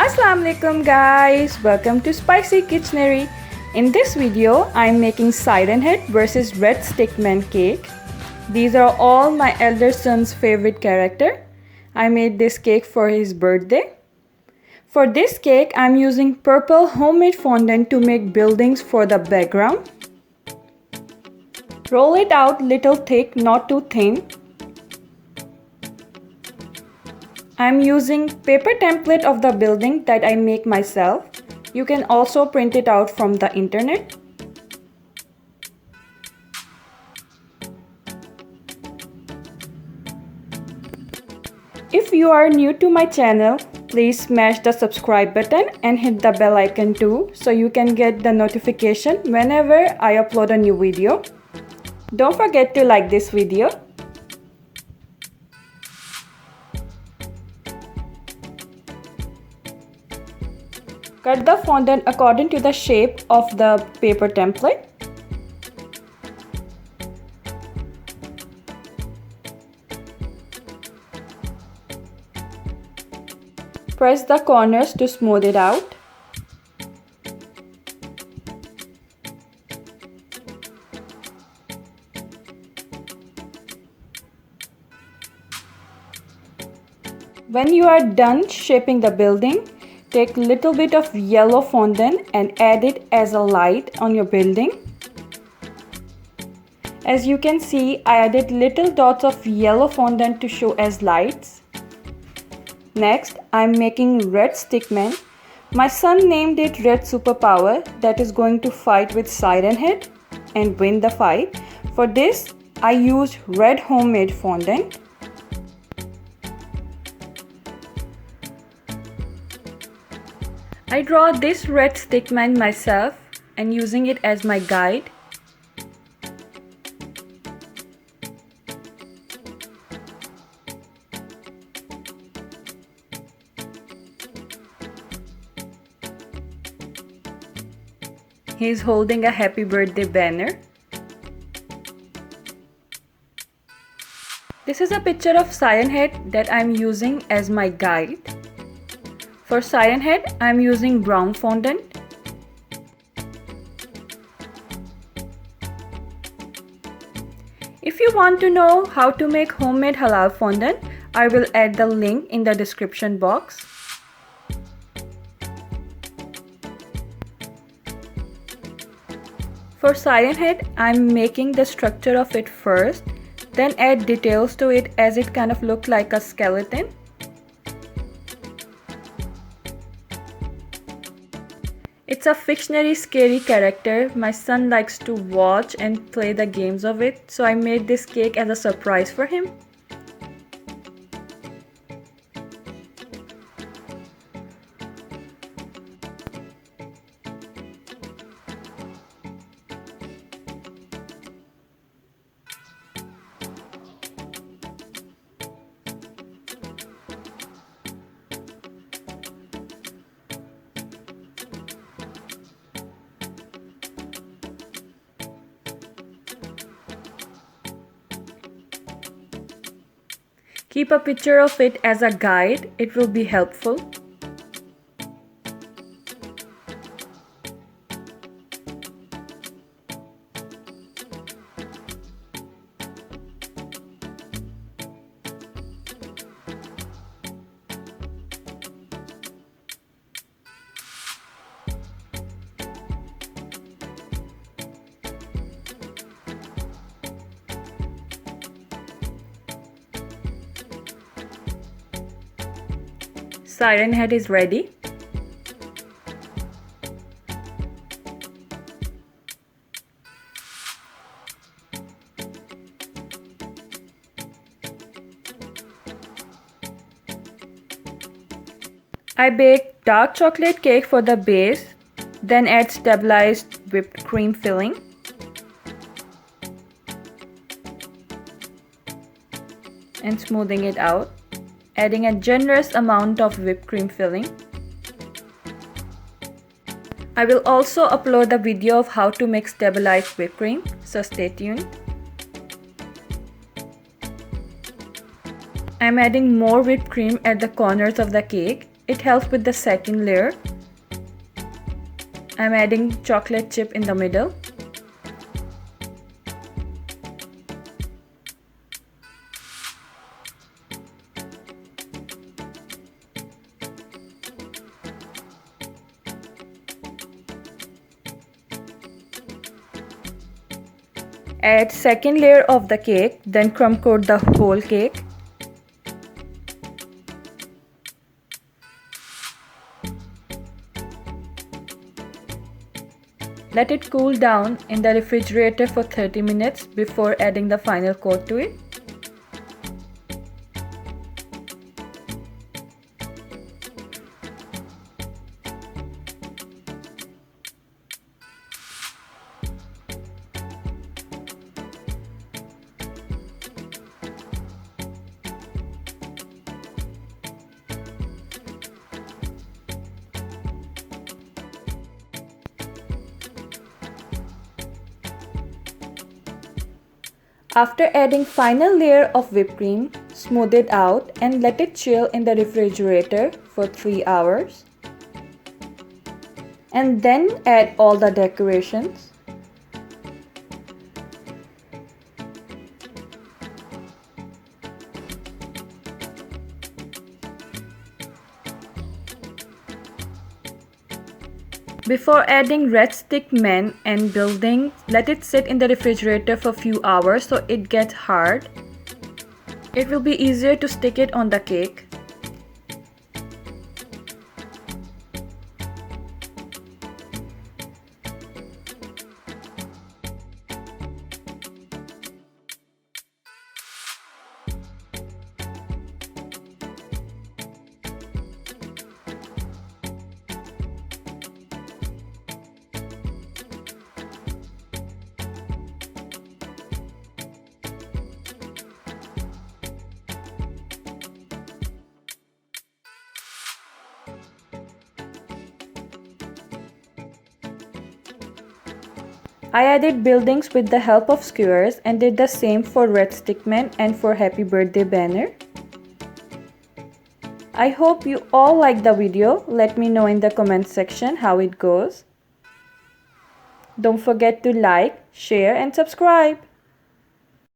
Assalamualaikum guys, welcome to Spicy Kitchenary. In this video, I'm making Siren Head versus Red Stickman Cake. These are all my elder son's favorite character. I made this cake for his birthday. For this cake, I'm using purple homemade fondant to make buildings for the background. Roll it out little thick, not too thin. I'm using paper template of the building that I make myself. You can also print it out from the internet. If you are new to my channel, please smash the subscribe button and hit the bell icon too so you can get the notification whenever I upload a new video. Don't forget to like this video. Cut the fondant according to the shape of the paper template. Press the corners to smooth it out. When you are done shaping the building, take little bit of yellow fondant and add it as a light on your building. As you can see, I added little dots of yellow fondant to show as lights. Next, I'm making Red Stickman. My son named it Red Superpower, that is going to fight with Siren Head and win the fight. For this, I used red homemade fondant. I draw this red stickman myself and using it as my guide. He's holding a happy birthday banner. This is a picture of Siren Head that I'm using as my guide. For Siren Head, I'm using brown fondant. If you want to know how to make homemade halal fondant, I will add the link in the description box. For Siren Head, I'm making the structure of it first, then add details to it as it kind of looks like a skeleton. It's a fictionary scary character. My son likes to watch and play the games of it, so I made this cake as a surprise for him. Keep a picture of it as a guide, it will be helpful. Siren Head is ready. I bake dark chocolate cake for the base, then add stabilized whipped cream filling. And smoothing it out, adding a generous amount of whipped cream filling. I will also upload a video of how to make stabilized whipped cream, so stay tuned. I'm adding more whipped cream at the corners of the cake It helps with the second layer. I'm adding chocolate chip in the middle. Add second layer of the cake, then crumb coat the whole cake. Let it cool down in the refrigerator for 30 minutes before adding the final coat to it. After adding final layer of whipped cream, smooth it out and let it chill in the refrigerator for 3 hours. And then add all the decorations. Before adding red stickman and building, let it sit in the refrigerator for a few hours so it gets hard. It will be easier to stick it on the cake. I added buildings with the help of skewers and did the same for Red Stickman and for Happy Birthday banner. I hope you all liked the video. Let me know in the comment section how it goes. Don't forget to like, share and subscribe.